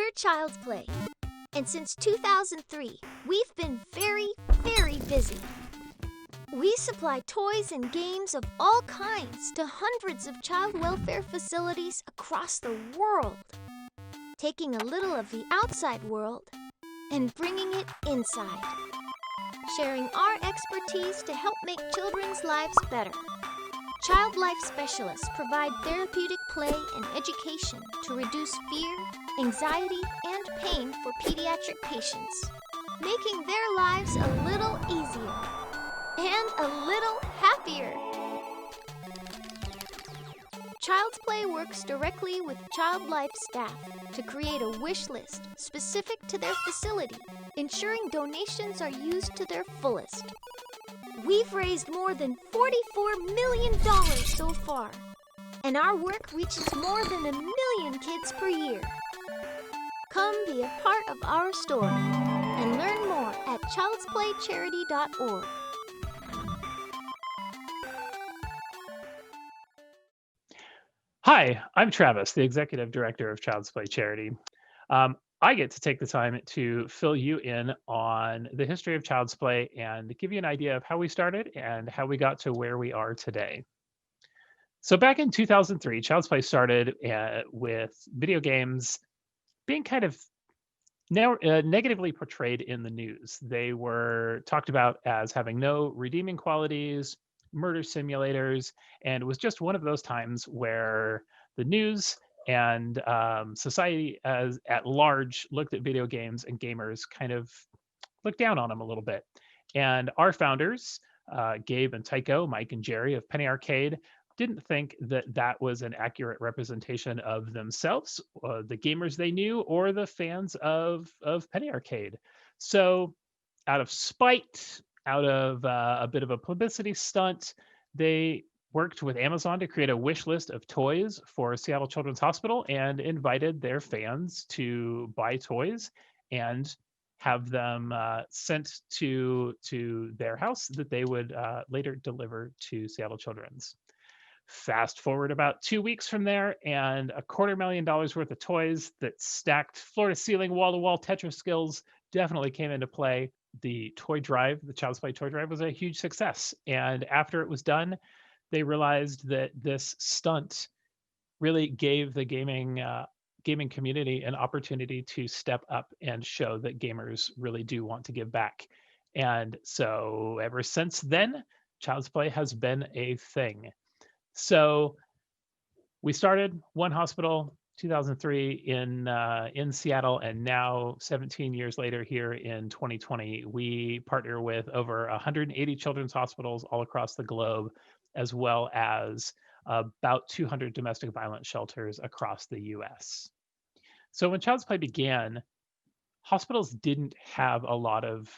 We're Child's Play, and since 2003, we've been very, very busy. We supply toys and games of all kinds to hundreds of child welfare facilities across the world, taking a little of the outside world and bringing it inside, sharing our expertise to help make children's lives better. Child life specialists provide therapeutic play and education to reduce fear, anxiety, and pain for pediatric patients, making their lives a little easier and a little happier. Child's Play works directly with Child Life staff to create a wish list specific to their facility, ensuring donations are used to their fullest. We've raised more than $44 million so far, and our work reaches more than 1 million kids per year. Come be a part of our story and learn more at childsplaycharity.org. Hi, I'm Travis, the Executive Director of Child's Play Charity. I get to take the time to fill you in on the history of Child's Play and give you an idea of how we started and how we got to where we are today. So back in 2003, Child's Play started with video games being kind of negatively portrayed in the news. They were talked about as having no redeeming qualities, murder simulators, and it was just one of those times where the news and society as at large looked at video games and gamers kind of looked down on them a little bit. And our founders, Gabe and Tycho, Mike and Jerry of Penny Arcade, didn't think that that was an accurate representation of themselves, the gamers they knew, or the fans of Penny Arcade. So out of spite, out of a bit of a publicity stunt, they worked with Amazon to create a wish list of toys for Seattle Children's Hospital and invited their fans to buy toys and have them sent to their house that they would later deliver to Seattle Children's. Fast forward about 2 weeks from there, and $250,000 worth of toys that stacked floor-to-ceiling, wall-to-wall Tetris skills definitely came into play. The toy drive, the Child's Play toy drive, was a huge success. And after it was done, they realized that this stunt really gave the gaming community an opportunity to step up and show that gamers really do want to give back. And so ever since then, Child's Play has been a thing. So we started one hospital, 2003 in Seattle, and now 17 years later here in 2020, we partner with over 180 children's hospitals all across the globe, as well as about 200 domestic violence shelters across the US. So when Child's Play began, hospitals didn't have a lot of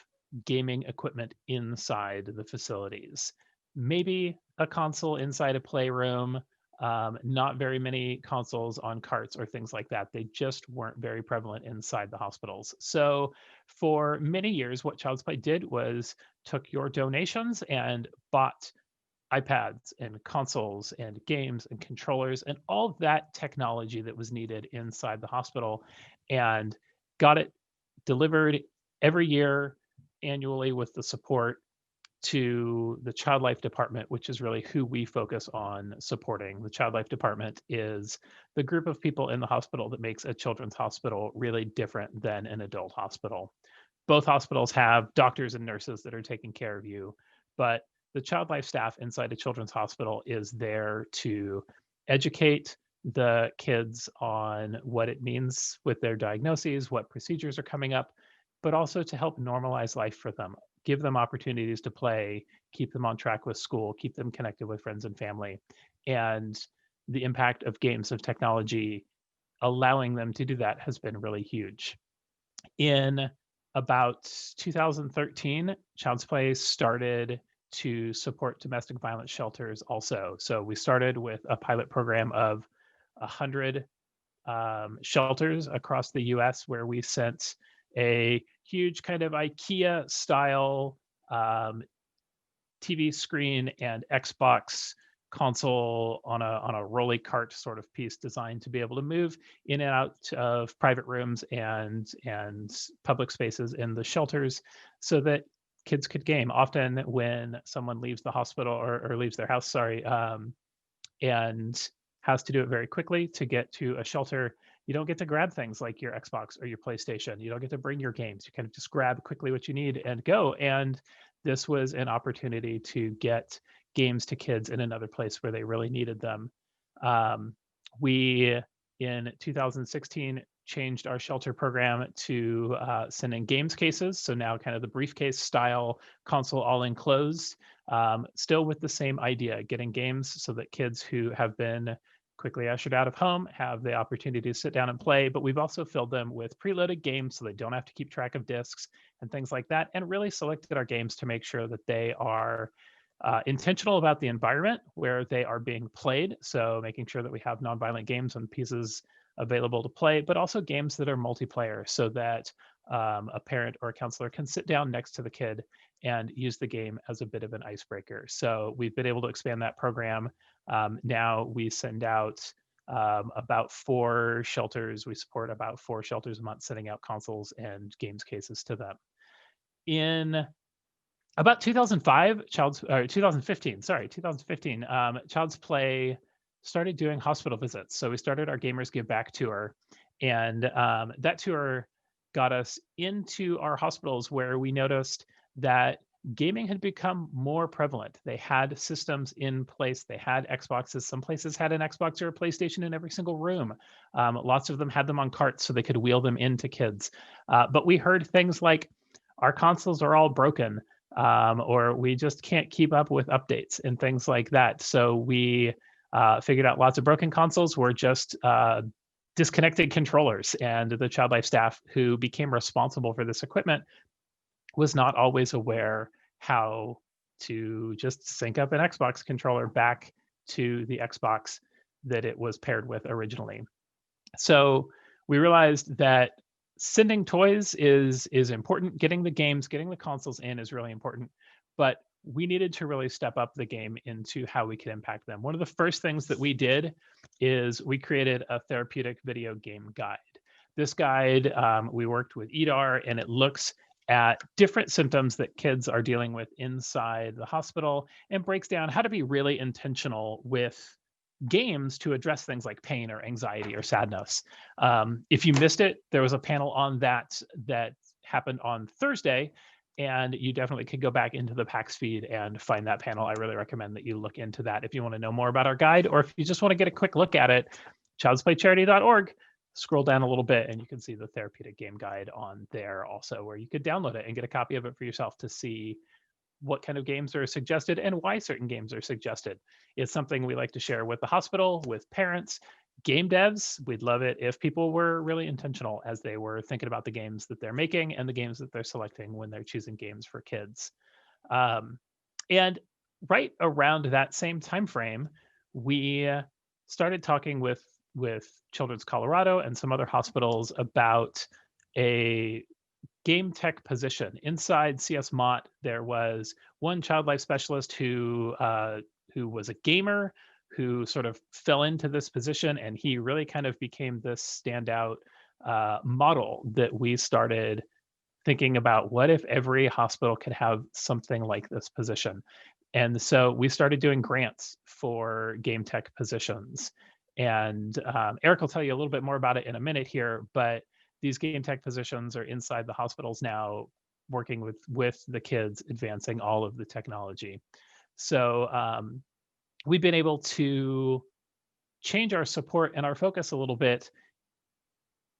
gaming equipment inside the facilities. Maybe a console inside a playroom, not very many consoles on carts or things like that. They just weren't very prevalent inside the hospitals. So for many years, what Child's Play did was took your donations and bought iPads and consoles and games and controllers and all that technology that was needed inside the hospital and got it delivered every year annually with the support to the Child Life Department, which is really who we focus on supporting. The Child Life Department is the group of people in the hospital that makes a children's hospital really different than an adult hospital. Both hospitals have doctors and nurses that are taking care of you, but the Child Life staff inside a children's hospital is there to educate the kids on what it means with their diagnoses, what procedures are coming up, but also to help normalize life for them. Give them opportunities to play, keep them on track with school, keep them connected with friends and family. And the impact of games, of technology, allowing them to do that has been really huge. In about 2013, Child's Play started to support domestic violence shelters also. So we started with a pilot program of 100 shelters across the US where we sent a huge kind of IKEA style TV screen and Xbox console on a rolly cart sort of piece designed to be able to move in and out of private rooms and public spaces in the shelters so that kids could game. Often when someone leaves the hospital or leaves their house, sorry, and has to do it very quickly to get to a shelter, you don't get to grab things like your Xbox or your PlayStation. You don't get to bring your games. You kind of just grab quickly what you need and go. And this was an opportunity to get games to kids in another place where they really needed them. We, in 2016, changed our shelter program to sending games cases. So now kind of the briefcase style console all enclosed, still with the same idea, getting games so that kids who have been quickly ushered out of home have the opportunity to sit down and play. But we've also filled them with preloaded games so they don't have to keep track of discs and things like that, and really selected our games to make sure that they are intentional about the environment where they are being played. So making sure that we have nonviolent games and pieces available to play, but also games that are multiplayer so that a parent or a counselor can sit down next to the kid and use the game as a bit of an icebreaker. So we've been able to expand that program. Now we send out about 4 shelters. We support about 4 shelters a month, sending out consoles and games cases to them. In about 2015, Child's Play started doing hospital visits. So we started our Gamers Give Back tour, and that tour got us into our hospitals where we noticed that gaming had become more prevalent. They had systems in place. They had Xboxes. Some places had an Xbox or a PlayStation in every single room. Lots of them had them on carts so they could wheel them into kids. But we heard things like, our consoles are all broken, or we just can't keep up with updates and things like that. So we figured out lots of broken consoles were just disconnected controllers, and the Child Life staff who became responsible for this equipment was not always aware how to just sync up an Xbox controller back to the Xbox that it was paired with originally. So we realized that sending toys is important. Getting the games, getting the consoles in is really important, but we needed to really step up the game into how we could impact them. One of the first things that we did is we created a therapeutic video game guide. This guide, we worked with EDAR, and it looks at different symptoms that kids are dealing with inside the hospital and breaks down how to be really intentional with games to address things like pain or anxiety or sadness. If you missed it, there was a panel on that happened on Thursday, and you definitely could go back into the PAX feed and find that panel. I really recommend that you look into that if you want to know more about our guide, or if you just want to get a quick look at it, childsplaycharity.org. Scroll down a little bit and you can see the therapeutic game guide on there also, where you could download it and get a copy of it for yourself to see what kind of games are suggested and why certain games are suggested. It's something we like to share with the hospital, with parents, game devs. We'd love it if people were really intentional as they were thinking about the games that they're making and the games that they're selecting when they're choosing games for kids. And right around that same time frame, we started talking with Children's Colorado and some other hospitals about a game tech position. Inside CS Mott, there was one child life specialist who was a gamer who sort of fell into this position, and he really kind of became this standout model that we started thinking about. What if every hospital could have something like this position? And so we started doing grants for game tech positions. And Eric will tell you a little bit more about it in a minute here, but these game tech positions are inside the hospitals now, working with the kids, advancing all of the technology. So we've been able to change our support and our focus a little bit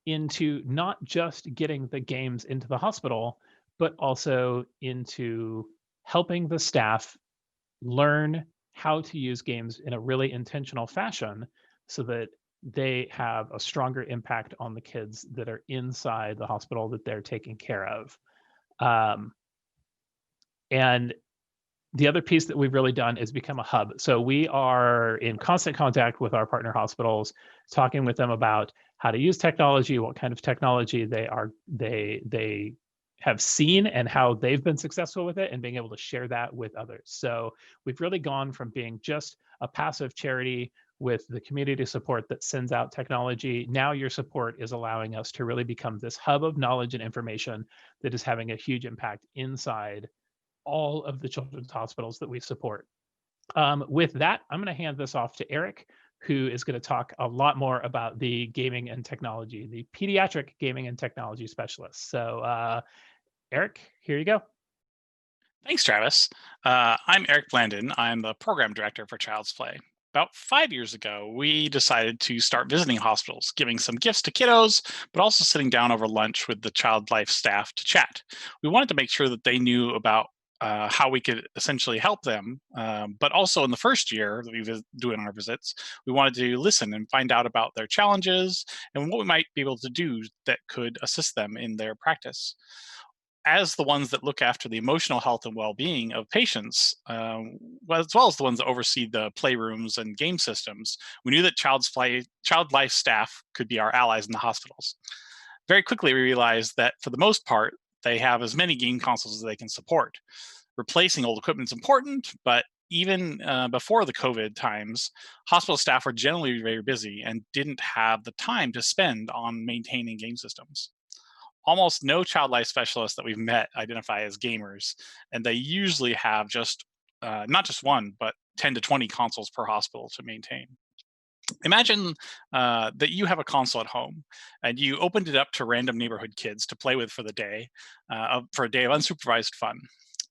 into not just getting the games into the hospital, but also into helping the staff learn how to use games in a really intentional fashion so that they have a stronger impact on the kids that are inside the hospital that they're taking care of. And the other piece that we've really done is become a hub. So we are in constant contact with our partner hospitals, talking with them about how to use technology, what kind of technology they have seen and how they've been successful with it, and being able to share that with others. So we've really gone from being just a passive charity with the community support that sends out technology. Now your support is allowing us to really become this hub of knowledge and information that is having a huge impact inside all of the children's hospitals that we support. With that, I'm going to hand this off to Eric, who is going to talk a lot more about the gaming and technology, the pediatric gaming and technology specialist. So, Eric, here you go. Thanks, Travis. I'm Eric Blandon. I'm the program director for Child's Play. About 5 years ago, we decided to start visiting hospitals, giving some gifts to kiddos, but also sitting down over lunch with the Child Life staff to chat. We wanted to make sure that they knew about how we could essentially help them. But also in the first year that we were doing our visits, we wanted to listen and find out about their challenges and what we might be able to do that could assist them in their practice. As the ones that look after the emotional health and well-being of patients, as well as the ones that oversee the playrooms and game systems, we knew that child life staff could be our allies in the hospitals. Very quickly, we realized that for the most part, they have as many game consoles as they can support. Replacing old equipment is important, but even before the COVID times, hospital staff were generally very busy and didn't have the time to spend on maintaining game systems. Almost no child life specialists that we've met identify as gamers, and they usually have just not just one, but 10 to 20 consoles per hospital to maintain. Imagine that you have a console at home and you opened it up to random neighborhood kids to play with for the day, for a day of unsupervised fun.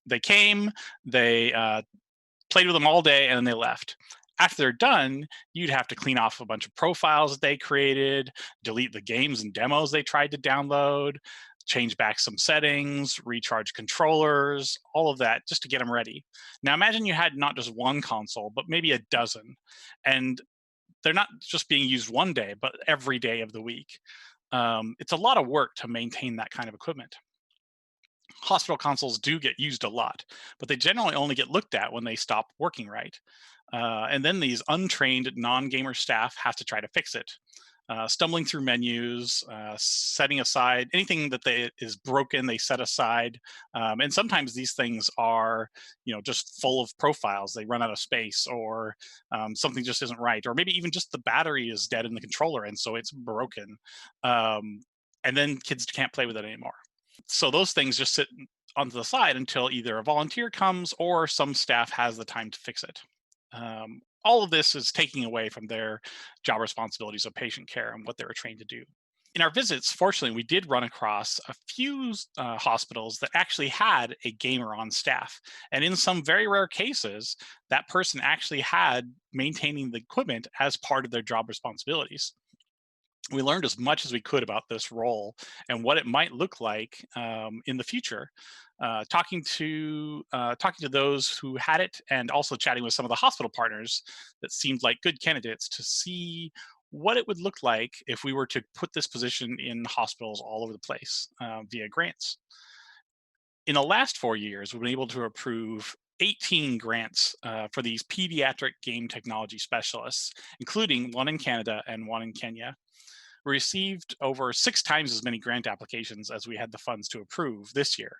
They came, they played with them all day, and then they left. After they're done, you'd have to clean off a bunch of profiles that they created, delete the games and demos they tried to download, change back some settings, recharge controllers, all of that just to get them ready. Now imagine you had not just one console, but maybe a dozen. And they're not just being used one day, but every day of the week. It's a lot of work to maintain that kind of equipment. Hospital consoles do get used a lot, but they generally only get looked at when they stop working right. And then these untrained non-gamer staff have to try to fix it, stumbling through menus, setting aside anything that is broken. They set aside, and sometimes these things are, just full of profiles. They run out of space, or something just isn't right, or maybe even just the battery is dead in the controller, and so it's broken. And then kids can't play with it anymore. So those things just sit on the side until either a volunteer comes or some staff has the time to fix it. All of this is taking away from their job responsibilities of patient care and what they were trained to do. In our visits, fortunately, we did run across a few hospitals that actually had a gamer on staff. And in some very rare cases, that person actually had maintaining the equipment as part of their job responsibilities. We learned as much as we could about this role and what it might look like in the future. Talking to those who had it, and also chatting with some of the hospital partners that seemed like good candidates to see what it would look like if we were to put this position in hospitals all over the place via grants. In the last 4 years, we've been able to approve 18 grants for these pediatric game technology specialists, including one in Canada and one in Kenya. We received over 6 times as many grant applications as we had the funds to approve this year,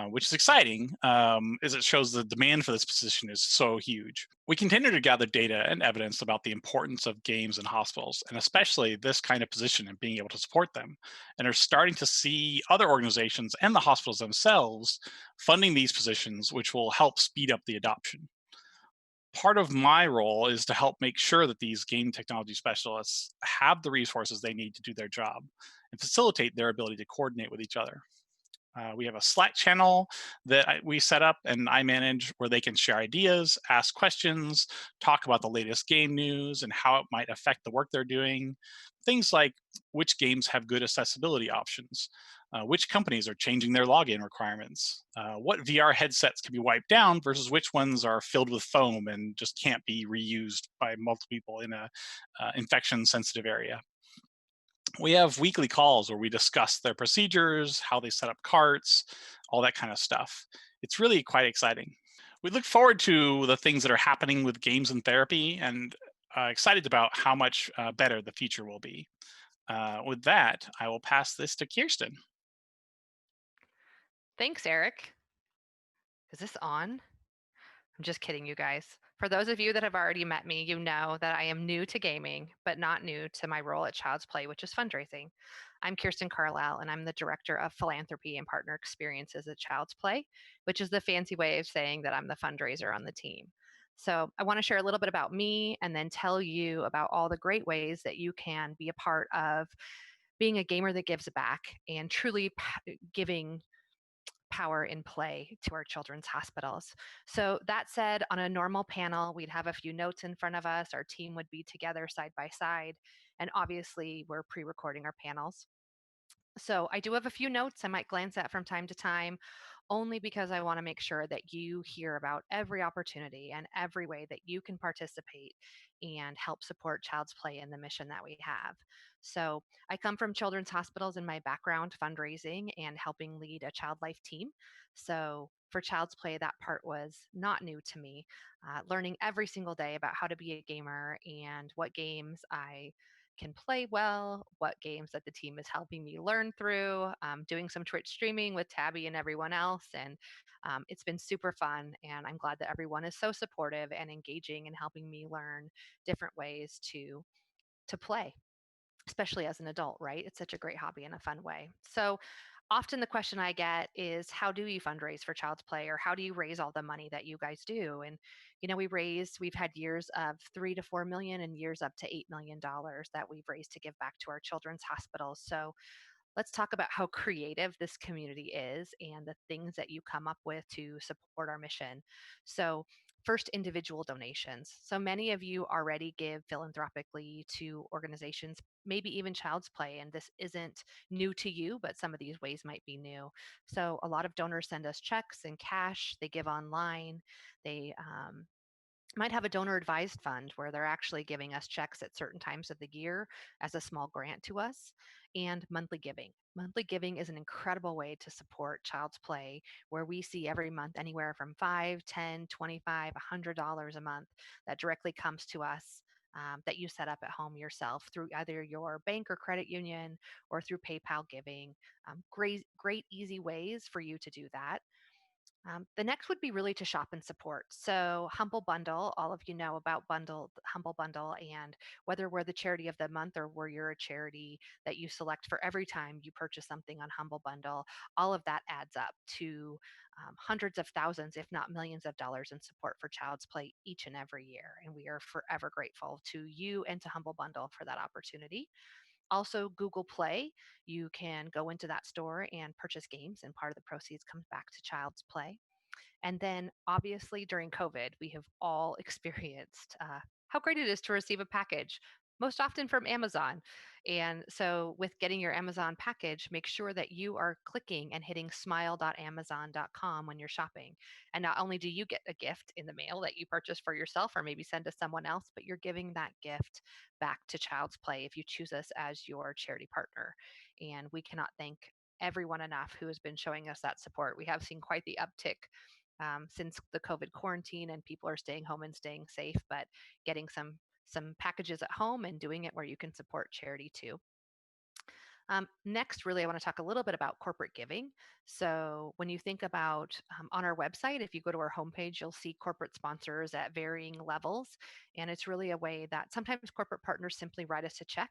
which is exciting as it shows the demand for this position is so huge. We continue to gather data and evidence about the importance of games in hospitals, and especially this kind of position and being able to support them, and are starting to see other organizations and the hospitals themselves funding these positions, which will help speed up the adoption. Part of my role is to help make sure that these game technology specialists have the resources they need to do their job and facilitate their ability to coordinate with each other. We have a Slack channel that we set up and I manage, where they can share ideas, ask questions, talk about the latest game news and how it might affect the work they're doing. Things like which games have good accessibility options, which companies are changing their login requirements, what VR headsets can be wiped down versus which ones are filled with foam and just can't be reused by multiple people in a infection sensitive area. We have weekly calls where we discuss their procedures, how they set up carts, all that kind of stuff. It's really quite exciting. We look forward to the things that are happening with games and therapy, and excited about how much better the future will be. With that, I will pass this to Kirsten. Thanks, Eric. Is this on? I'm just kidding, you guys. For those of you that have already met me, you know that I am new to gaming, but not new to my role at Child's Play, which is fundraising. I'm Kirsten Carlyle, and I'm the Director of Philanthropy and Partner Experiences at Child's Play, which is the fancy way of saying that I'm the fundraiser on the team. So I want to share a little bit about me and then tell you about all the great ways that you can be a part of being a gamer that gives back and truly giving power in play to our children's hospitals. So, that said, on a normal panel, we'd have a few notes in front of us. Our team would be together side by side. And obviously, we're pre recording our panels. So, I do have a few notes I might glance at from time to time, only because I want to make sure that you hear about every opportunity and every way that you can participate and help support Child's Play in the mission that we have. So, I come from children's hospitals in my background, fundraising and helping lead a child life team. So, for Child's Play, that part was not new to me. Learning every single day about how to be a gamer and what games I can play well, what games that the team is helping me learn through, doing some Twitch streaming with Tabby and everyone else. And it's been super fun. And I'm glad that everyone is so supportive and engaging and helping me learn different ways to play, especially as an adult, right? It's such a great hobby in a fun way. So often the question I get is, how do you fundraise for Child's Play, or how do you raise all the money that you guys do? And we've had years of 3 to 4 million and years up to $8 million that we've raised to give back to our children's hospitals. So let's talk about how creative this community is and the things that you come up with to support our mission. So, first, individual donations. So many of you already give philanthropically to organizations, maybe even Child's Play, and this isn't new to you, but some of these ways might be new. So, a lot of donors send us checks and cash, they give online, they might have a donor advised fund where they're actually giving us checks at certain times of the year as a small grant to us, and monthly giving. Monthly giving is an incredible way to support Child's Play, where we see every month anywhere from 5, 10, 25, $100 a month that directly comes to us. That you set up at home yourself through either your bank or credit union or through PayPal giving. Great, easy ways for you to do that. The next would be really to shop and support. So, Humble Bundle, all of you know about Humble Bundle, and whether we're the charity of the month or you're a charity that you select for every time you purchase something on Humble Bundle, all of that adds up to hundreds of thousands, if not millions of dollars in support for Child's Play each and every year. And we are forever grateful to you and to Humble Bundle for that opportunity. Also, Google Play, you can go into that store and purchase games, and part of the proceeds comes back to Child's Play. And then, obviously, during COVID, we have all experienced how great it is to receive a package, most often from Amazon. And so, with getting your Amazon package, make sure that you are clicking and hitting smile.amazon.com when you're shopping. And not only do you get a gift in the mail that you purchase for yourself or maybe send to someone else, but you're giving that gift back to Child's Play if you choose us as your charity partner. And we cannot thank everyone enough who has been showing us that support. We have seen quite the uptick since the COVID quarantine, and people are staying home and staying safe, but getting some packages at home and doing it where you can support charity too. Next, really, I want to talk a little bit about corporate giving. So, when you think about on our website, if you go to our homepage, you'll see corporate sponsors at varying levels. And it's really a way that sometimes corporate partners simply write us a check,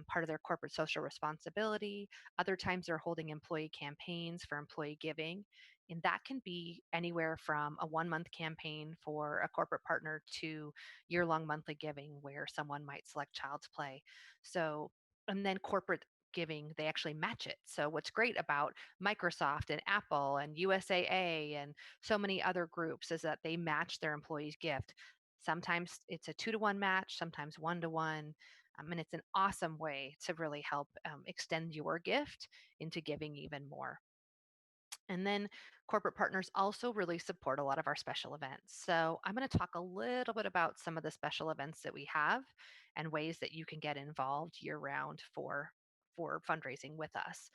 part of their corporate social responsibility. Other times, they're holding employee campaigns for employee giving. And that can be anywhere from a 1 month campaign for a corporate partner to year-long monthly giving where someone might select Child's Play. So, and then corporate giving, they actually match it. So what's great about Microsoft and Apple and USAA and so many other groups is that they match their employees' gift. Sometimes it's a 2-to-1 match, sometimes 1-to-1. And it's an awesome way to really help extend your gift into giving even more. And then corporate partners also really support a lot of our special events. So I'm going to talk a little bit about some of the special events that we have and ways that you can get involved year round for fundraising with us.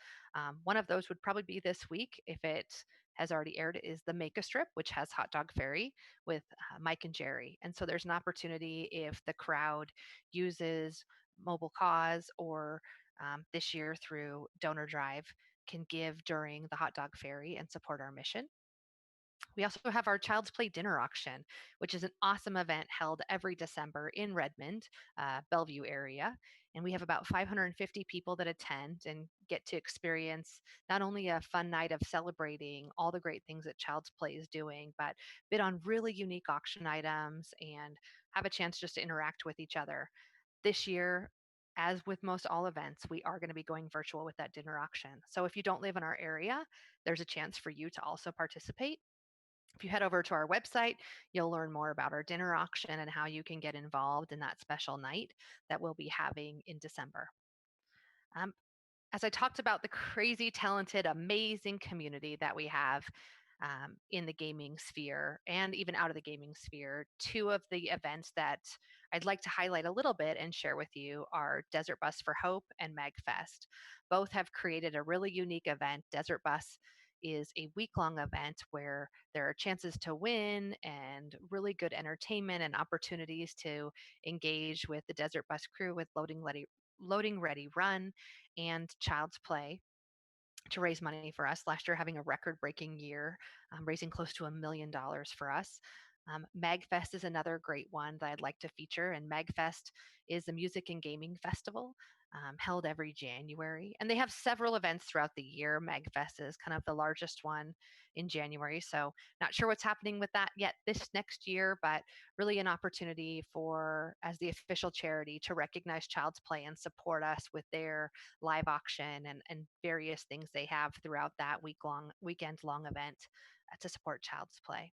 One of those would probably be this week, if it has already aired, is the Make a Strip, which has Hot Dog Fairy with Mike and Jerry. And so there's an opportunity if the crowd uses Mobile Cause or this year through Donor Drive can give during the Hot Dog Fairy and support our mission. We also have our Child's Play Dinner Auction, which is an awesome event held every December in Redmond, Bellevue area. And we have about 550 people that attend and get to experience not only a fun night of celebrating all the great things that Child's Play is doing, but bid on really unique auction items and have a chance just to interact with each other. This year, as with most all events, we are going to be going virtual with that dinner auction. So if you don't live in our area, there's a chance for you to also participate. If you head over to our website, you'll learn more about our dinner auction and how you can get involved in that special night that we'll be having in December. Um, as I talked about the crazy, talented, amazing community that we have in the gaming sphere and even out of the gaming sphere, two of the events that I'd like to highlight a little bit and share with you are Desert Bus for Hope and Magfest. Both have created a really unique event. Desert Bus is a week-long event where there are chances to win and really good entertainment and opportunities to engage with the Desert Bus crew with Loading Ready Run and Child's Play to raise money for us. Last year, having a record breaking year, raising close to $1 million for us. Magfest is another great one that I'd like to feature. And Magfest is a music and gaming festival held every January. And they have several events throughout the year. Magfest is kind of the largest one in January. So, not sure what's happening with that yet this next year, but really an opportunity for, as the official charity, to recognize Child's Play and support us with their live auction and various things they have throughout that weekend long event to support Child's Play.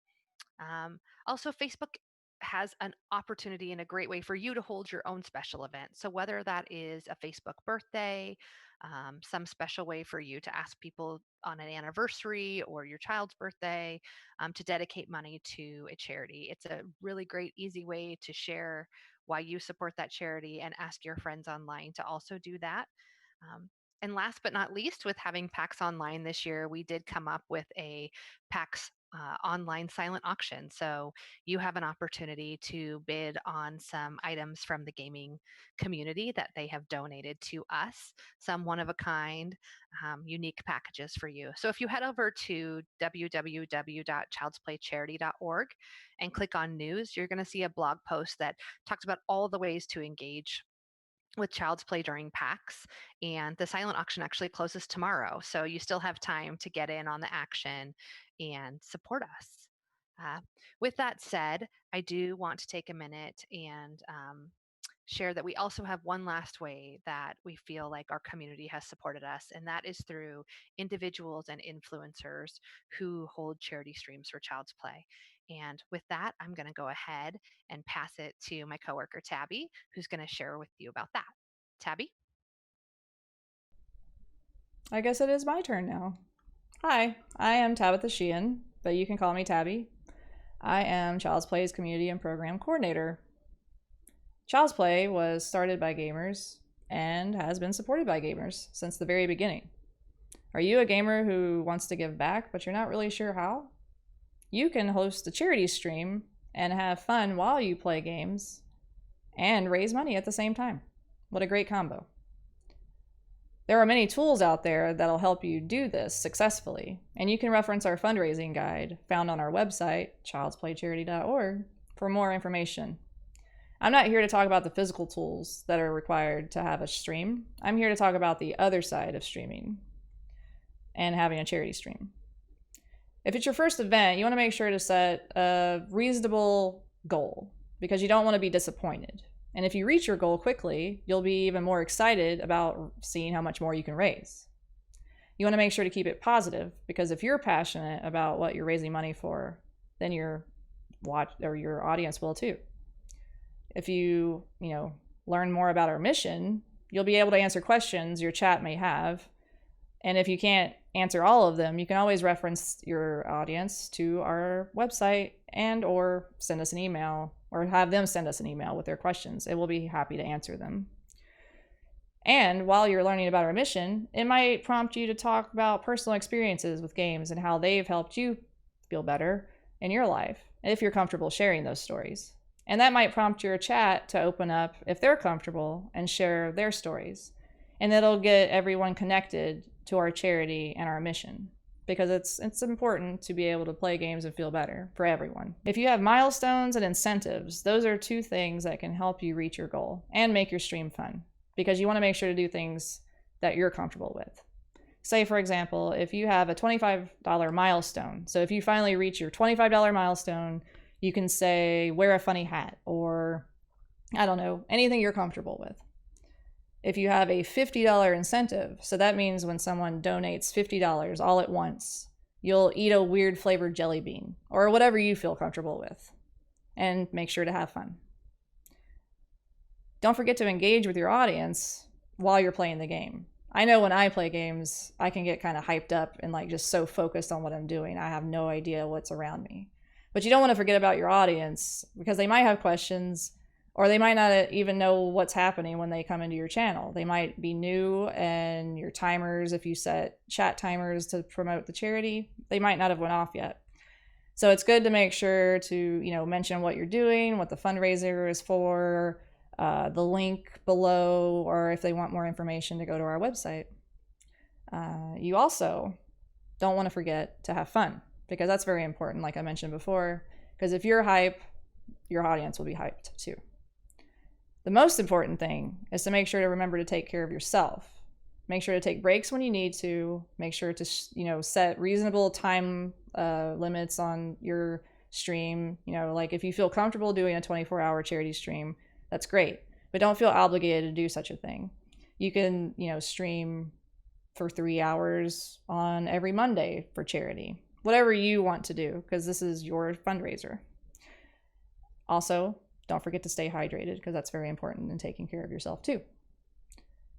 Also, Facebook has an opportunity and a great way for you to hold your own special event. So, whether that is a Facebook birthday, some special way for you to ask people on an anniversary or your child's birthday to dedicate money to a charity, it's a really great, easy way to share why you support that charity and ask your friends online to also do that. And last but not least, with having PAX online this year, we did come up with a PAX online silent auction. So you have an opportunity to bid on some items from the gaming community that they have donated to us, some one of a kind, unique packages for you. So if you head over to www.childsplaycharity.org and click on news, you're going to see a blog post that talks about all the ways to engage with Child's Play during PAX. And the silent auction actually closes tomorrow. So you still have time to get in on the action and support us. With that said, I do want to take a minute and share that we also have one last way that we feel like our community has supported us, and that is through individuals and influencers who hold charity streams for Child's Play. And with that, I'm going to go ahead and pass it to my coworker, Tabby, who's going to share with you about that. Tabby? I guess it is my turn now. Hi, I am Tabitha Sheehan, but you can call me Tabby. I am Child's Play's Community and Program Coordinator. Child's Play was started by gamers and has been supported by gamers since the very beginning. Are you a gamer who wants to give back, but you're not really sure how? You can host a charity stream and have fun while you play games and raise money at the same time. What a great combo. There are many tools out there that'll help you do this successfully, and you can reference our fundraising guide found on our website, childsplaycharity.org, for more information. I'm not here to talk about the physical tools that are required to have a stream. I'm here to talk about the other side of streaming and having a charity stream. If it's your first event, you want to make sure to set a reasonable goal because you don't want to be disappointed. And if you reach your goal quickly, you'll be even more excited about seeing how much more you can raise. You want to make sure to keep it positive because if you're passionate about what you're raising money for, then your audience will too. If you learn more about our mission, you'll be able to answer questions your chat may have. And if you can't answer all of them, you can always reference your audience to our website and or send us an email or have them send us an email with their questions. And we'll be happy to answer them. And while you're learning about our mission, it might prompt you to talk about personal experiences with games and how they've helped you feel better in your life, if you're comfortable sharing those stories. And that might prompt your chat to open up if they're comfortable and share their stories. And that'll get everyone connected to our charity and our mission. because it's important to be able to play games and feel better for everyone. If you have milestones and incentives, those are two things that can help you reach your goal and make your stream fun, because you want to make sure to do things that you're comfortable with. Say, for example, if you have a $25 milestone, so if you finally reach your $25 milestone, you can say, wear a funny hat, or I don't know, anything you're comfortable with. If you have a $50 incentive, so that means when someone donates $50 all at once, you'll eat a weird flavored jelly bean or whatever you feel comfortable with, and make sure to have fun. Don't forget to engage with your audience while you're playing the game. I know when I play games, I can get kind of hyped up and like just so focused on what I'm doing, I have no idea what's around me. But you don't want to forget about your audience, because they might have questions, or they might not even know what's happening when they come into your channel. They might be new, and your timers, if you set chat timers to promote the charity, they might not have went off yet. So it's good to make sure to, mention what you're doing, what the fundraiser is for, the link below, or if they want more information, to go to our website. You also don't want to forget to have fun, because that's very important, like I mentioned before, because if you're hype, your audience will be hyped too. The most important thing is to make sure to remember to take care of yourself. Make sure to take breaks when you need to. Make sure to, set reasonable time limits on your stream. Like if you feel comfortable doing a 24-hour charity stream, that's great. But don't feel obligated to do such a thing. You can, stream for 3 hours on every Monday for charity. Whatever you want to do, because this is your fundraiser. Also, don't forget to stay hydrated, because that's very important in taking care of yourself too.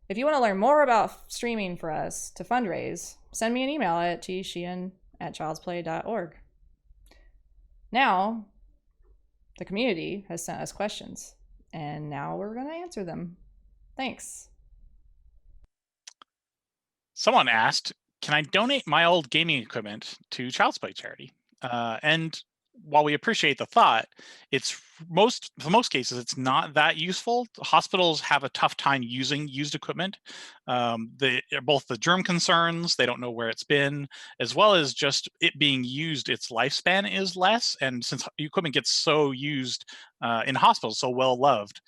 If you want to learn more about streaming for us to fundraise, send me an email at tsheehan@childsplay.org. Now, the community has sent us questions, and now we're going to answer them. Thanks. Someone asked, can I donate my old gaming equipment to Child's Play charity? And while we appreciate the thought, for most cases, it's not that useful. Hospitals have a tough time using used equipment. Both the germ concerns, they don't know where it's been, as well as just it being used, its lifespan is less. And since equipment gets so used in hospitals, so well loved,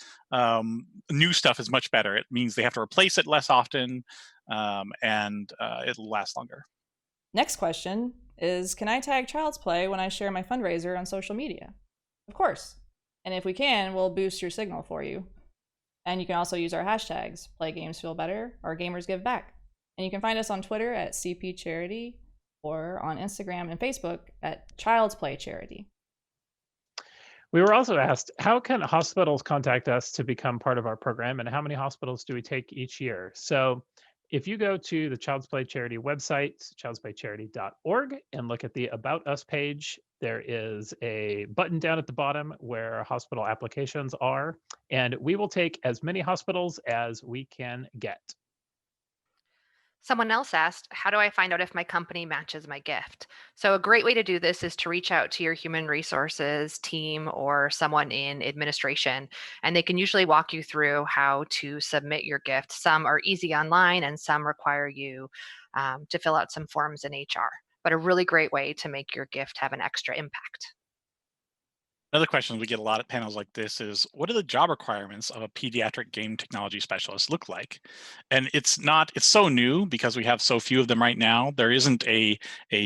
new stuff is much better. It means they have to replace it less often, and it'll last longer. Next question is, can I tag Child's Play when I share my fundraiser on social media? Of course. And if we can, we'll boost your signal for you. And you can also use our hashtags, Play Games Feel Better, or Gamers Give Back. And you can find us on Twitter at CP Charity, or on Instagram and Facebook at Child's Play Charity. We were also asked, how can hospitals contact us to become part of our program, and how many hospitals do we take each year? So if you go to the Child's Play Charity website, childsplaycharity.org, and look at the About Us page, there is a button down at the bottom where hospital applications are, and we will take as many hospitals as we can get. Someone else asked, how do I find out if my company matches my gift? So a great way to do this is to reach out to your human resources team or someone in administration, and they can usually walk you through how to submit your gift. Some are easy online, and some require you to fill out some forms in HR, but a really great way to make your gift have an extra impact. Another question we get a lot at panels like this is, what do the job requirements of a pediatric game technology specialist look like? And it's so new because we have so few of them right now. There isn't a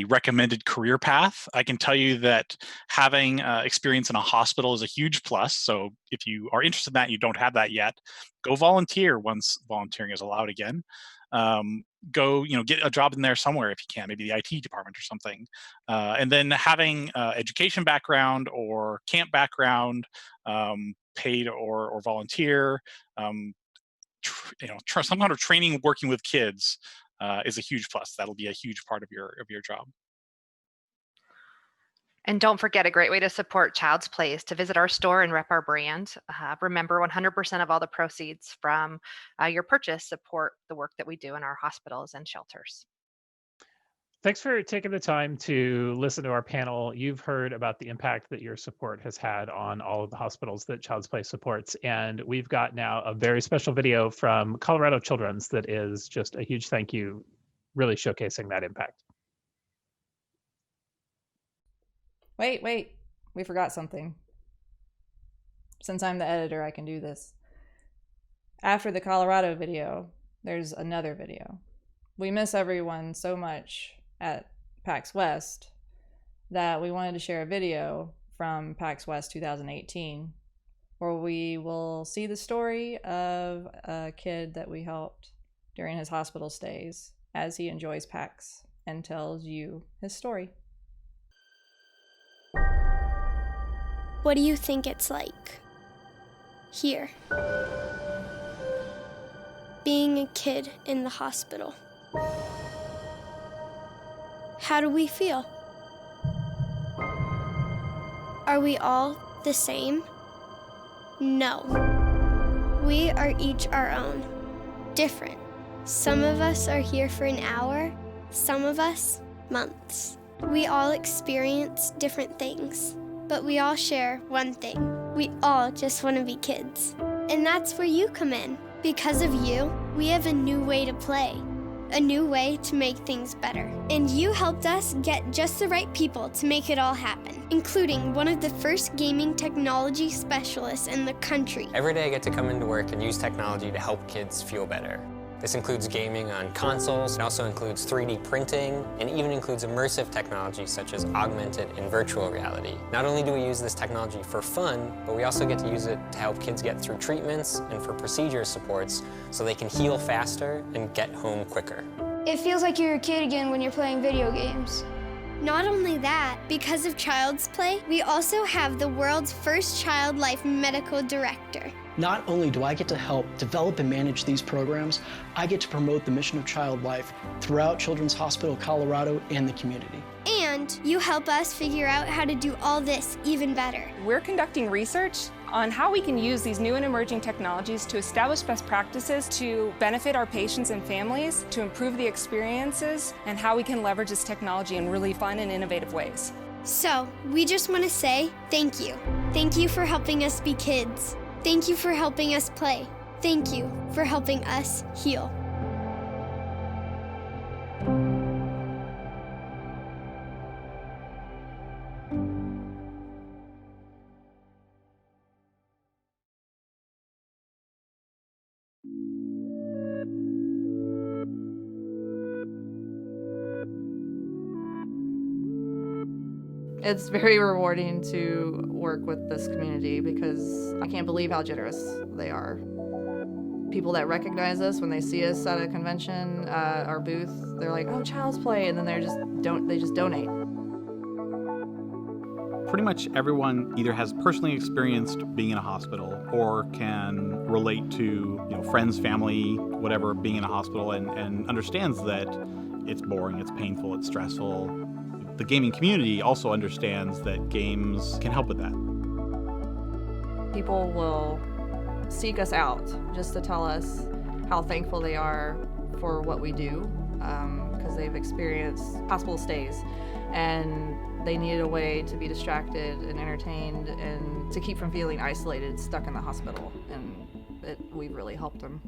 recommended career path. I can tell you that having experience in a hospital is a huge plus. So if you are interested in that and you don't have that yet, go volunteer once volunteering is allowed again. Go, get a job in there somewhere if you can, maybe the IT department or something. And then having education background or camp background, paid or volunteer, some kind of training working with kids is a huge plus. That'll be a huge part of your job. And don't forget, a great way to support Child's Play is to visit our store and rep our brand. Remember, 100% of all the proceeds from your purchase support the work that we do in our hospitals and shelters. Thanks for taking the time to listen to our panel. You've heard about the impact that your support has had on all of the hospitals that Child's Play supports. And we've got now a very special video from Colorado Children's that is just a huge thank you, really showcasing that impact. Wait, we forgot something. Since I'm the editor, I can do this. After the Colorado video, there's another video. We miss everyone so much at PAX West that we wanted to share a video from PAX West 2018 where we will see the story of a kid that we helped during his hospital stays as he enjoys PAX and tells you his story. What do you think it's like here, being a kid in the hospital? How do we feel? Are we all the same? No. We are each our own, different. Some of us are here for an hour, some of us months. We all experience different things, but we all share one thing. We all just want to be kids. And that's where you come in. Because of you, we have a new way to play, a new way to make things better. And you helped us get just the right people to make it all happen, including one of the first gaming technology specialists in the country. Every day I get to come into work and use technology to help kids feel better. This includes gaming on consoles, it also includes 3D printing, and even includes immersive technology such as augmented and virtual reality. Not only do we use this technology for fun, but we also get to use it to help kids get through treatments and for procedure supports so they can heal faster and get home quicker. It feels like you're a kid again when you're playing video games. Not only that, because of Child's Play, we also have the world's first child life medical director. Not only do I get to help develop and manage these programs, I get to promote the mission of child life throughout Children's Hospital Colorado and the community. And you help us figure out how to do all this even better. We're conducting research on how we can use these new and emerging technologies to establish best practices to benefit our patients and families, to improve the experiences, and how we can leverage this technology in really fun and innovative ways. So, we just want to say thank you. Thank you for helping us be kids. Thank you for helping us play. Thank you for helping us heal. It's very rewarding to work with this community because I can't believe how generous they are. People that recognize us when they see us at a convention, our booth, they're like, "Oh, Child's Play," and then they just donate. Pretty much everyone either has personally experienced being in a hospital or can relate to, friends, family, whatever, being in a hospital and understands that it's boring, it's painful, it's stressful. The gaming community also understands that games can help with that. People will seek us out just to tell us how thankful they are for what we do, because they've experienced hospital stays and they needed a way to be distracted and entertained and to keep from feeling isolated, stuck in the hospital, and we've really helped them.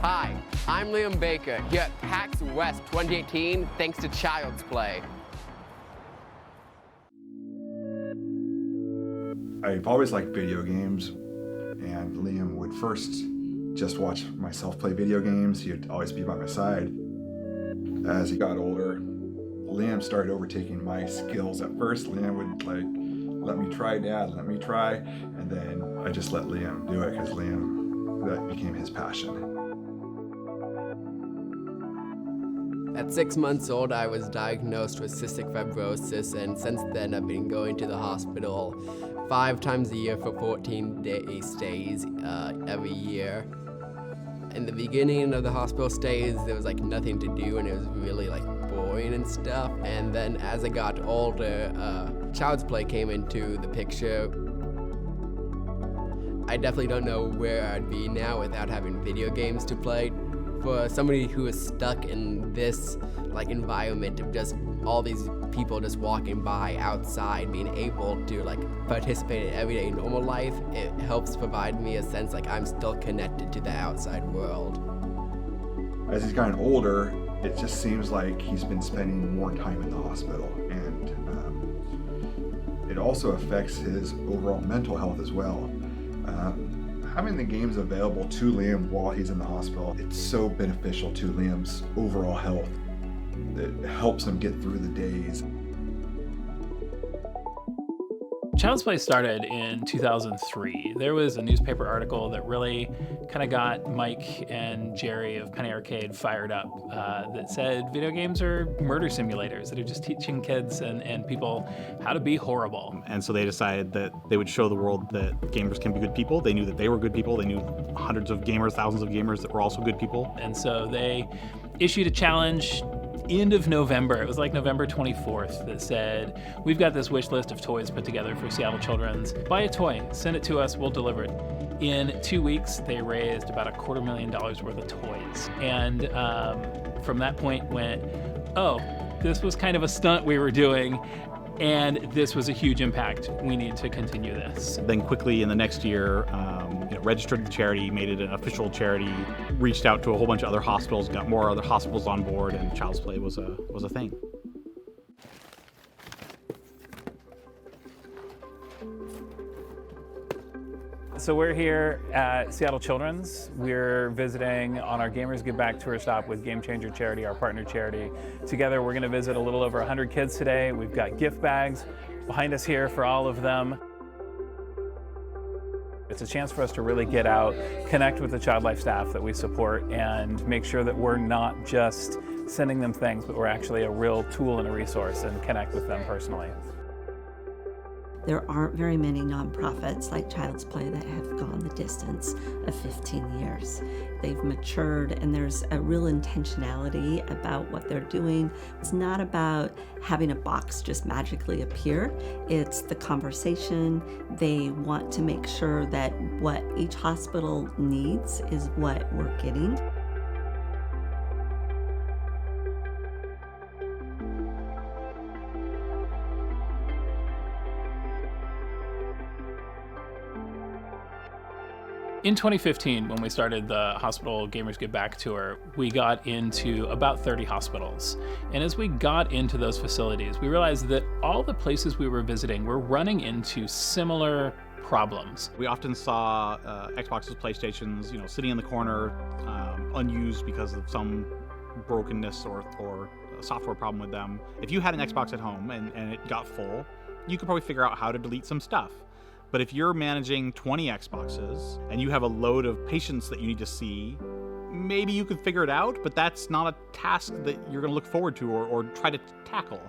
Hi, I'm Liam Baker here at PAX West 2018 thanks to Child's Play. I've always liked video games, and Liam would first just watch myself play video games. He'd always be by my side. As he got older, Liam started overtaking my skills. At first, Liam would let me try, Dad, let me try, and then I just let Liam do it because that became his passion. At 6 months old, I was diagnosed with cystic fibrosis, and since then I've been going to the hospital 5 times a year for 14-day stays every year. In the beginning of the hospital stays, there was like nothing to do, and it was really like boring and stuff. And then as I got older, Child's Play came into the picture. I definitely don't know where I'd be now without having video games to play. For somebody who is stuck in this like environment of just all these people just walking by outside, being able to like participate in everyday normal life, it helps provide me a sense like I'm still connected to the outside world. As he's gotten older, it just seems like he's been spending more time in the hospital, and it also affects his overall mental health as well. Having the games available to Liam while he's in the hospital, it's so beneficial to Liam's overall health. It helps him get through the days. Child's Play started in 2003. There was a newspaper article that really kind of got Mike and Jerry of Penny Arcade fired up that said video games are murder simulators that are just teaching kids and people how to be horrible. And so they decided that they would show the world that gamers can be good people. They knew that they were good people. They knew hundreds of gamers, thousands of gamers that were also good people. And so they issued a challenge end of November. It was like November 24th that said, we've got this wish list of toys put together for Seattle Children's. Buy a toy, send it to us, we'll deliver it. In 2 weeks, they raised about $250,000 worth of toys. And from that point went, oh, this was kind of a stunt we were doing, and this was a huge impact. We need to continue this. Then quickly in the next year, registered the charity, made it an official charity, reached out to a whole bunch of other hospitals, got more other hospitals on board, and Child's Play was a thing. So we're here at Seattle Children's. We're visiting on our Gamers Give Back tour stop with Game Changer Charity, our partner charity. Together we're going to visit a little over 100 kids today. We've got gift bags behind us here for all of them. It's a chance for us to really get out, connect with the Child Life staff that we support, and make sure that we're not just sending them things, but we're actually a real tool and a resource and connect with them personally. There aren't very many nonprofits like Child's Play that have gone the distance of 15 years. They've matured, and there's a real intentionality about what they're doing. It's not about having a box just magically appear. It's the conversation. They want to make sure that what each hospital needs is what we're getting. In 2015, when we started the Hospital Gamers Give Back tour, we got into about 30 hospitals. And as we got into those facilities, we realized that all the places we were visiting were running into similar problems. We often saw Xboxes, PlayStations, sitting in the corner, unused because of some brokenness or a software problem with them. If you had an Xbox at home and it got full, you could probably figure out how to delete some stuff. But if you're managing 20 Xboxes and you have a load of patients that you need to see, maybe you could figure it out, but that's not a task that you're going to look forward to or try to tackle.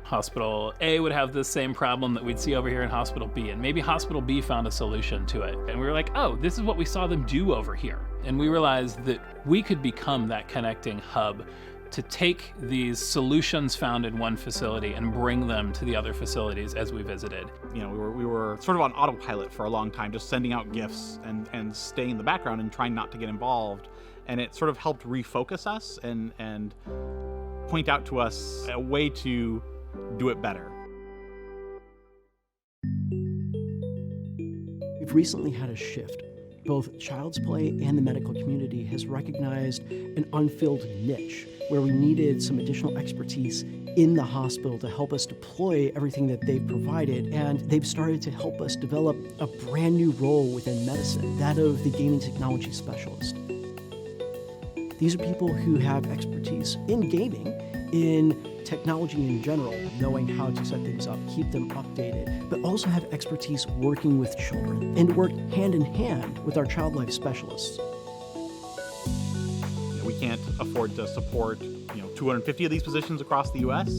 Hospital A would have the same problem that we'd see over here in Hospital B, and maybe Hospital B found a solution to it. And we were like, oh, this is what we saw them do over here. And we realized that we could become that connecting hub to take these solutions found in one facility and bring them to the other facilities as we visited. We were sort of on autopilot for a long time, just sending out gifts and staying in the background and trying not to get involved. And it sort of helped refocus us and point out to us a way to do it better. We've recently had a shift. Both Child's Play and the medical community has recognized an unfilled niche where we needed some additional expertise in the hospital to help us deploy everything that they've provided, and they've started to help us develop a brand new role within medicine, that of the gaming technology specialist. These are people who have expertise in gaming, in technology in general, knowing how to set things up, keep them updated, but also have expertise working with children and work hand in hand with our child life specialists. We can't afford to support 250 of these positions across the U.S.,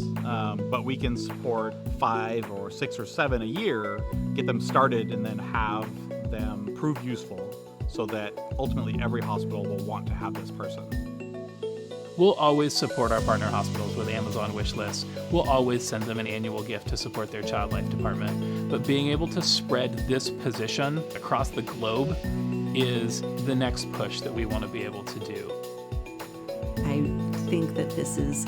but we can support 5 or 6 or 7 a year, get them started, and then have them prove useful so that ultimately every hospital will want to have this person. We'll always support our partner hospitals with Amazon wish lists. We'll always send them an annual gift to support their child life department. But being able to spread this position across the globe is the next push that we want to be able to do. I think that this is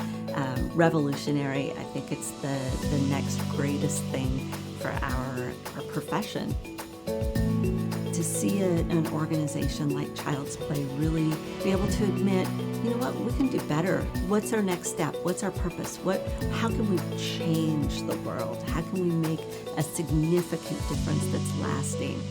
revolutionary. I think it's the next greatest thing for our profession. To see an organization like Child's Play really be able to admit, you know what, we can do better. What's our next step? What's our purpose? How can we change the world? How can we make a significant difference that's lasting?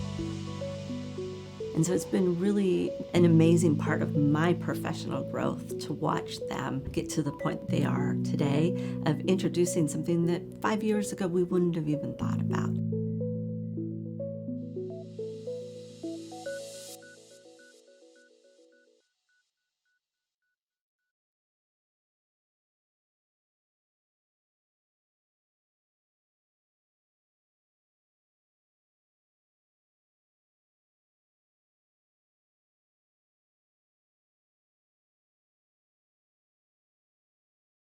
And so it's been really an amazing part of my professional growth to watch them get to the point they are today of introducing something that 5 years ago we wouldn't have even thought about.